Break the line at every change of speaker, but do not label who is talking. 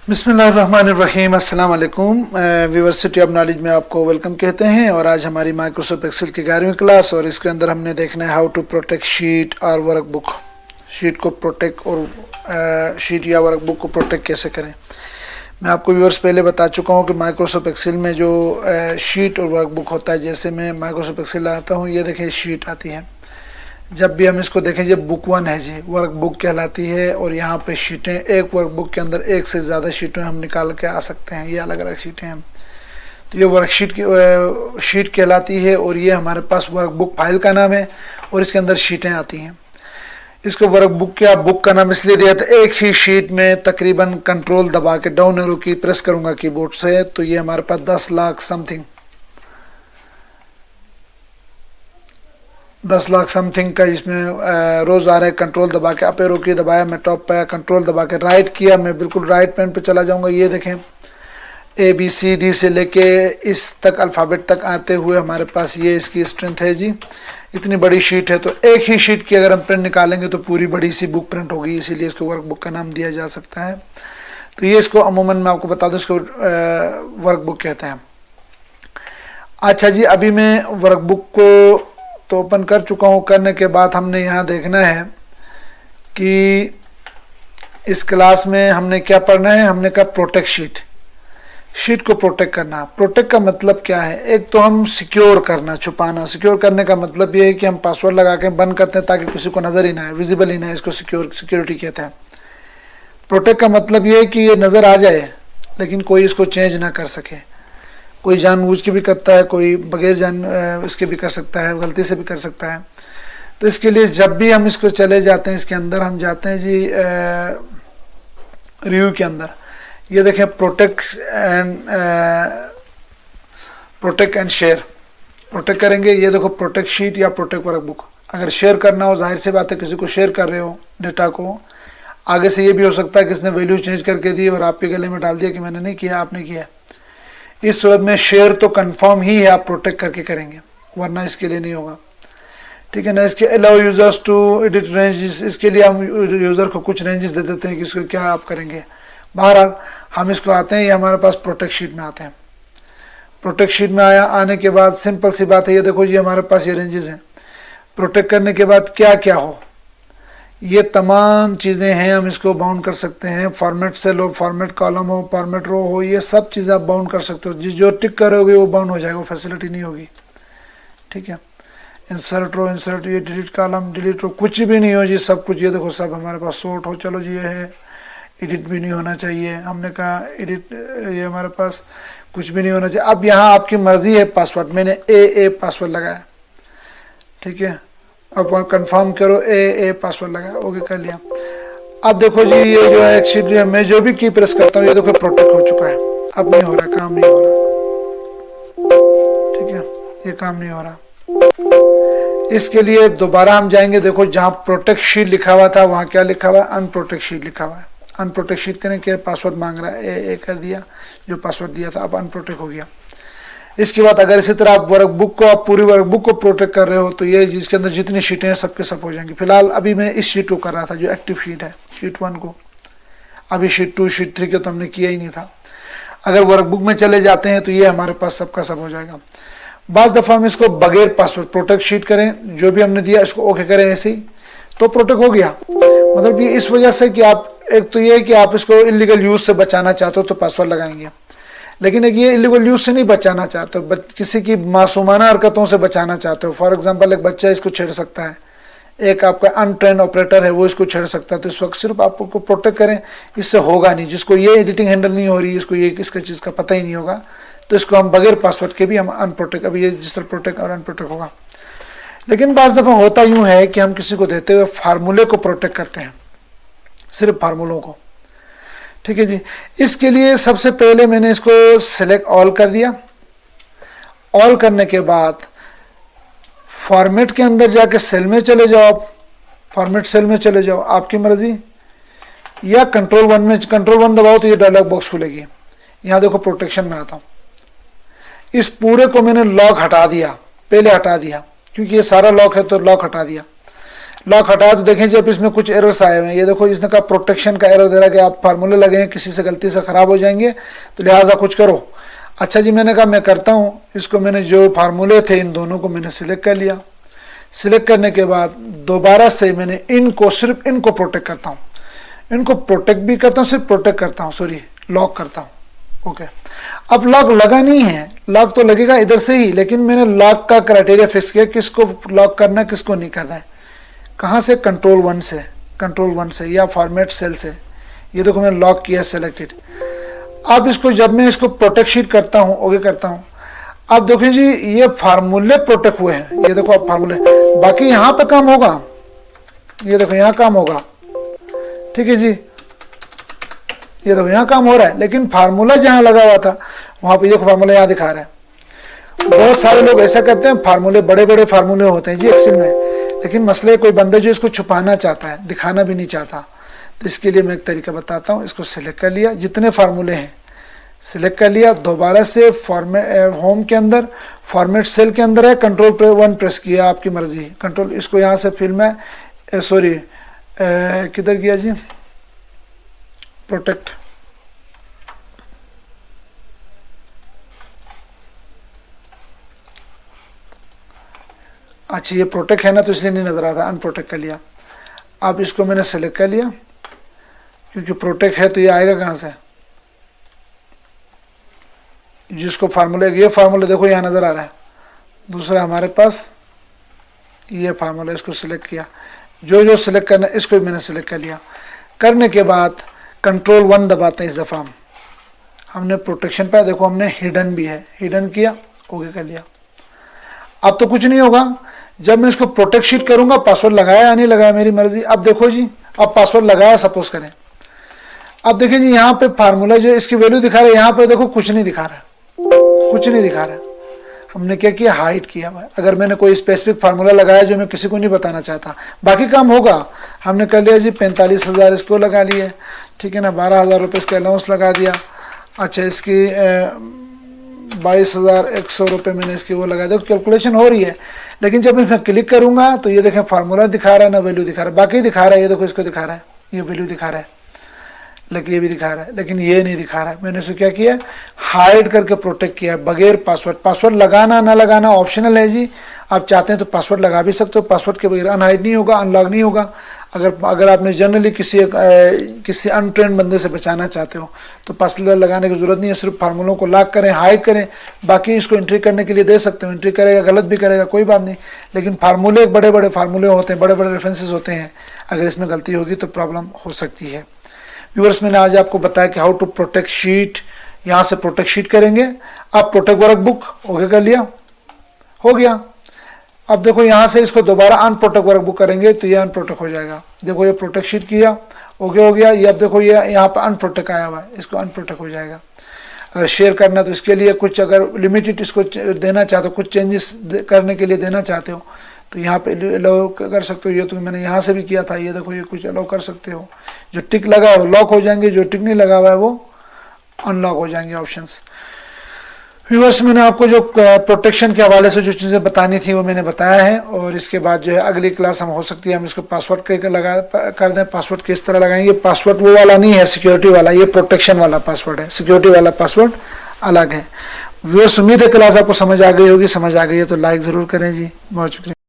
बिस्मिल्लाहिर्रहमानिर्रहीम, अस्सलाम वालेकुम। वर्सिटी ऑफ नॉलेज में आपको वेलकम कहते हैं। और आज हमारी माइक्रोसॉफ्ट एक्सेल की 11वीं क्लास, और इसके अंदर हमने देखना है हाउ टू प्रोटेक्ट शीट और वर्कबुक। शीट को प्रोटेक्ट और शीट या वर्कबुक को प्रोटेक्ट कैसे करें। मैं आपको व्यूअर्स पहले बता चुका हूँ कि माइक्रोसॉफ्ट एक्सेल में जो शीट और वर्कबुक होता है, जैसे मैं माइक्रोसॉफ्ट एक्सेल आता हूँ, ये देखिए शीट आती है। जब भी हम इसको देखें, जब बुक 1 है जी, वर्कबुक कहलाती है, और यहाँ पे शीटें, एक वर्कबुक के अंदर एक से ज़्यादा शीटें हम निकाल के आ सकते हैं। ये अलग अलग शीटें हैं, तो ये वर्कशीट की शीट कहलाती है। और ये हमारे पास वर्कबुक फाइल का नाम है, और इसके अंदर शीटें आती हैं। इसको वर्कबुक या बुक का नाम इसलिए दिया था, एक ही शीट में तकरीबन कंट्रोल दबा के डाउन एरो की प्रेस करूँगा कीबोर्ड से, तो ये हमारे पास 10 लाख समथिंग 10 लाख समथिंग का इसमें रोज आ रहा है। कंट्रोल दबा के अप एरो की दबाया, मैं टॉप पे कंट्रोल दबा के राइट किया, मैं बिल्कुल राइट पैन पे चला जाऊंगा। ये देखें, ABCD से लेके इस तक अल्फ़ाबेट तक आते हुए हमारे पास ये इसकी स्ट्रेंथ है जी। इतनी बड़ी शीट है, तो एक ही शीट की अगर हम प्रिंट निकालेंगे तो पूरी बड़ी सी बुक प्रिंट होगी, इसीलिए इसको वर्कबुक का नाम दिया जा सकता है। तो ये इसको अमूमन मैं आपको बता दूं, इसको वर्कबुक कहते हैं। अच्छा जी, अभी मैं वर्कबुक को तो ओपन कर चुका हूँ। करने के बाद हमने यहाँ देखना है कि इस क्लास में हमने क्या पढ़ना है। हमने कहा प्रोटेक्ट शीट, शीट को प्रोटेक्ट करना। प्रोटेक्ट का मतलब क्या है? एक तो हम सिक्योर करना, छुपाना। सिक्योर करने का मतलब ये है कि हम पासवर्ड लगा के बंद करते हैं ताकि किसी को नजर ही ना आए, विजिबल ही ना है। इसको सिक्योरिटी कहते हैं। प्रोटेक्ट का मतलब ये है कि ये नजर आ जाए लेकिन कोई इसको चेंज ना कर सके। कोई जानबूझ के भी करता है, कोई बगैर जान इसके भी कर सकता है, गलती से भी कर सकता है। तो इसके लिए जब भी हम इसको चले जाते हैं, इसके अंदर हम जाते हैं जी रिव्यू के अंदर। ये देखें, प्रोटेक्ट एंड शेयर। प्रोटेक्ट करेंगे, ये देखो प्रोटेक्ट शीट या प्रोटेक्ट वर्कबुक। अगर शेयर करना हो, जाहिर सी बात है किसी को शेयर कर रहे हो डेटा को, आगे से ये भी हो सकता है कि इसने वैल्यू चेंज करके दी और आपके गले में डाल दिया कि मैंने नहीं किया, आपने किया। इस सूरत में शेयर तो कंफर्म ही है, आप प्रोटेक्ट करके करेंगे, वरना इसके लिए नहीं होगा। ठीक है ना। इसके allow users to edit ranges, इसके लिए हम यूजर को कुछ रेंजेस दे देते हैं कि इसको क्या आप करेंगे। बहरहाल हम इसको आते हैं, ये हमारे पास प्रोटेक्ट शीट में आते हैं। प्रोटेक्ट शीट में आने के बाद सिंपल सी बात है, ये देखो जी हमारे पास ये रेंजेस हैं। प्रोटेक्ट करने के बाद क्या क्या हो, ये तमाम चीज़ें हैं। हम इसको बाउंड कर सकते हैं। फॉर्मेट सेल हो, फॉर्मेट कॉलम हो, फॉर्मेट रो हो, ये सब चीज़ें आप बाउंड कर सकते हो। जो टिक करोगे वो बाउंड हो जाएगा, वो फैसिलिटी नहीं होगी। ठीक है। इंसर्ट रो, इंसर्ट, ये डिलीट कॉलम, डिलीट रो, कुछ भी नहीं हो जी, सब कुछ। ये देखो सब हमारे पास सॉर्ट हो, चलो जी ये है। एडिट भी नहीं होना चाहिए, हमने कहा एडिट, ये हमारे पास कुछ भी नहीं होना चाहिए। अब यहाँ आपकी मर्जी है पासवर्ड, मैंने ए पासवर्ड लगाया। ठीक है। अब कंफर्म करो, ए पासवर्ड लगा, ओके कर लिया। अब देखो जी, ये जो है शीट जो है, मैं जो भी की प्रेस करता हूँ, ये देखो प्रोटेक्ट हो चुका है। अब नहीं हो रहा, काम नहीं हो रहा। ठीक है, ये काम नहीं हो रहा। इसके लिए दोबारा हम जाएंगे। देखो जहाँ प्रोटेक्ट शीट लिखा हुआ था, वहाँ क्या लिखा हुआ है? अनप्रोटेक्ट शीट लिखा हुआ है। अनप्रोटेक्ट शीट करें, क्या पासवर्ड मांग रहा है, ए कर दिया, जो पासवर्ड दिया था, अब अनप्रोटेक्ट हो गया। इसके बाद अगर इसी तरह आप वर्कबुक को, आप पूरी वर्कबुक को प्रोटेक्ट कर रहे हो, तो ये जिसके अंदर जितनी शीटें हैं सबके सब हो जाएंगी। फिलहाल अभी मैं इस शीट को कर रहा था, जो एक्टिव शीट है, शीट 1 को। अभी शीट 2, शीट 3 के तो हमने किया ही नहीं था। अगर वर्कबुक में चले जाते हैं तो ये हमारे पास सबका सब हो जाएगा। बाज़ दफ़ा हम इसको बगैर पासवर्ड प्रोटेक्ट शीट करें, जो भी हमने दिया इसको ओके करें ऐसे ही, तो प्रोटेक्ट हो गया। मतलब ये इस वजह से कि आप, एक तो ये है कि आप इसको इलीगल यूज से बचाना चाहते हो तो पासवर्ड लगाएंगे, लेकिन एक ये इलीगल यूज से नहीं बचाना चाहते हो, किसी की मासूमाना हरकतों से बचाना चाहते हो। फॉर एग्जांपल, एक बच्चा इसको छेड़ सकता है, एक आपका अनट्रेन ऑपरेटर है वो इसको छेड़ सकता है। तो इस वक्त सिर्फ आपको प्रोटेक्ट करें, इससे होगा नहीं। जिसको ये एडिटिंग हैंडल नहीं हो रही, इसको ये किसका चीज़ का पता ही नहीं होगा, तो इसको हम बगैर पासवर्ड के भी हम अनप्रोटेक्ट, अभी ये जिस तरह प्रोटेक्ट और अनप्रोटेक्ट होगा। लेकिन बाज़ दफ़ा होता यूँ है कि हम किसी को देते हुए फार्मूले को प्रोटेक्ट करते हैं, सिर्फ फार्मूलों को। ठीक है जी। इसके लिए सबसे पहले मैंने इसको सिलेक्ट ऑल कर दिया। ऑल करने के बाद फॉर्मेट के अंदर जाके सेल में चले जाओ, फॉर्मेट सेल में चले जाओ, आपकी मर्जी, या कंट्रोल 1 में, कंट्रोल 1 दबाओ तो ये डायलॉग बॉक्स खुलेगी। यहाँ देखो प्रोटेक्शन में आता हूँ, इस पूरे को मैंने लॉक हटा दिया, पहले हटा दिया, क्योंकि ये सारा लॉक है तो लॉक हटा दिया। लॉक हटाया तो देखें जी अब इसमें कुछ एरर्स आए हुए हैं। ये देखो इसने कहा प्रोटेक्शन का एरर दे रहा है कि आप फार्मूले लगे हैं किसी से गलती से खराब हो जाएंगे तो लिहाजा कुछ करो। अच्छा जी, मैंने कहा मैं करता हूँ। इसको मैंने जो फार्मूले थे इन दोनों को मैंने सिलेक्ट कर लिया। सिलेक्ट करने के बाद दोबारा से मैंने इनको सिर्फ इनको प्रोटेक्ट करता हूँ, इनको प्रोटेक्ट भी करता हूँ, सिर्फ प्रोटेक्ट करता हूँ, सॉरी लॉक करता हूँ। ओके, अब लॉक लगा नहीं है, लॉक तो लगेगा इधर से ही, लेकिन मैंने लॉक का क्राइटेरिया फिक्स किया किसको लॉक करना है किसको नहीं करना है। कहाँ से? कंट्रोल 1 से या फॉर्मेट सेल से। ये देखो मैंने लॉक किया सिलेक्टेड। अब इसको जब मैं इसको प्रोटेक्ट शीट करता हूँ, ओके करता हूँ, अब देखिए जी ये फार्मूले प्रोटेक्ट हुए हैं। ये देखो अब फार्मूले, बाकी यहाँ पे काम होगा, ये देखो यहाँ काम होगा, ठीक है जी, ये देखो यहाँ काम हो रहा है, लेकिन फार्मूला जहाँ लगा हुआ था वहां पे ये फार्मूला यहाँ दिखा रहा है। बहुत सारे लोग ऐसा करते हैं, फार्मूले बड़े बड़े फार्मूले होते हैं जी एक्सेल में, लेकिन मसले कोई बंदे जो इसको छुपाना चाहता है, दिखाना भी नहीं चाहता, तो इसके लिए मैं एक तरीका बताता हूँ। इसको सिलेक्ट कर लिया, जितने फार्मूले हैं सिलेक्ट कर लिया, दोबारा से फॉर्मेट होम के अंदर फॉर्मेट सेल के अंदर है, कंट्रोल 1 प्रेस किया, आपकी मर्जी, कंट्रोल, इसको यहाँ से फिर मैं सॉरी किधर गया जी, प्रोटेक्ट, अच्छा ये प्रोटेक्ट है ना तो इसलिए नहीं नजर आता, अनप्रोटेक्ट कर लिया। अब इसको मैंने सेलेक्ट कर लिया, क्योंकि प्रोटेक्ट है तो ये आएगा कहाँ से, जिसको फार्मूले, ये फार्मूला देखो यहाँ नजर आ रहा है, दूसरा हमारे पास ये फार्मूला, इसको सिलेक्ट किया, जो जो सिलेक्ट करना है इसको भी मैंने सिलेक्ट कर लिया। करने के बाद कंट्रोल 1 दबाते हैं इस दफ़ा हमने प्रोटेक्शन पाया, देखो हमने हिडन भी है, हिडन किया, ओके कर लिया। अब तो कुछ नहीं होगा, जब मैं इसको प्रोटेक्ट शीट करूंगा, पासवर्ड लगाया या नहीं लगाया मेरी मर्जी। अब देखो जी, अब पासवर्ड लगाया सपोज करें, अब देखिए जी यहाँ पे फार्मूला जो इसकी वैल्यू दिखा रहा है, यहाँ पे देखो कुछ नहीं दिखा रहा, कुछ नहीं दिखा रहा। हमने क्या किया, हाइड किया हुआ है। अगर मैंने कोई स्पेसिफिक फार्मूला लगाया जो मैं किसी को नहीं बताना चाहता, बाकी काम होगा, हमने कर लिया जी 45,000 इसको लगा लिए, ठीक है ना, 12,000 रुपये इसका अलाउंस लगा दिया। अच्छा इसकी 22,100 रुपये मैंने इसकी वो लगा दिया, कैलकुलेशन हो रही है। लेकिन जब मैं क्लिक करूंगा तो ये देखें फार्मूला दिखा रहा है ना वैल्यू दिखा रहा है, बाकी दिखा रहा है, ये देखो इसको दिखा रहा है, ये वैल्यू दिखा रहा है, लेकिन ये भी दिखा रहा है, लेकिन ये नहीं दिखा रहा है। मैंने इसको क्या किया, हाइड करके प्रोटेक्ट किया बगैर पासवर्ड। पासवर्ड लगाना ना लगाना ऑप्शनल है जी, आप चाहते हैं तो पासवर्ड लगा भी सकते हो, पासवर्ड के बगैर अनहाइड नहीं होगा, अनलॉक नहीं होगा। अगर आपने जनरली किसी अनट्रेंड बंदे से बचाना चाहते हो तो पासवर्ड लगाने की जरूरत नहीं है, सिर्फ फार्मूलों को लॉक करें, हाइड करें, बाकी इसको एंट्री करने के लिए दे सकते हो, एंट्री करेगा गलत भी करेगा कोई बात नहीं, लेकिन फार्मूले बड़े बड़े फार्मूले होते हैं, बड़े बड़े रेफरेंसेस होते हैं, अगर इसमें गलती होगी तो प्रॉब्लम हो सकती है। व्यूअर्स मैंने आज आपको बताया कि हाउ टू प्रोटेक्ट शीट, यहाँ से प्रोटेक्ट शीट करेंगे। आप प्रोटेक्ट वर्कबुक ओके कर लिया, हो गया। अब देखो यहाँ से इसको दोबारा अनप्रोटेक्ट वर्कबुक करेंगे तो ये अनप्रोटेक्ट हो जाएगा। देखो ये प्रोटेक्ट शीट किया, ओके हो गया। ये अब देखो ये यहाँ पर अनप्रोटेक्ट आया हुआ है, इसको अनप्रोटेक्ट हो जाएगा। अगर शेयर करना तो इसके लिए कुछ अगर लिमिटेड इसको देना चाहते हो, कुछ चेंजेस करने के लिए देना चाहते हो तो यहाँ पे अलाउ कर सकते हो। ये तो मैंने यहाँ से भी किया था, ये देखो ये कुछ अलाउ कर सकते हो। जो टिक लगा है वो लॉक हो जाएंगे, जो टिक नहीं लगा हुआ है वो अनलॉक हो जाएंगे ऑप्शंस। व्यूअर्स मैंने आपको जो प्रोटेक्शन के हवाले से जो चीज़ें बतानी थी वो मैंने बताया है, और इसके बाद जो है अगली क्लास हम हो सकती है हम इसको पासवर्ड कर दें। पासवर्ड किस तरह लगाएंगे, पासवर्ड वो वाला नहीं है सिक्योरिटी वाला, ये प्रोटेक्शन वाला पासवर्ड है, सिक्योरिटी वाला पासवर्ड अलग है। व्यूअर्स उम्मीद है क्लास आपको समझ आ गई होगी, समझ आ गई है तो लाइक ज़रूर करें जी। बहुत शुक्रिया।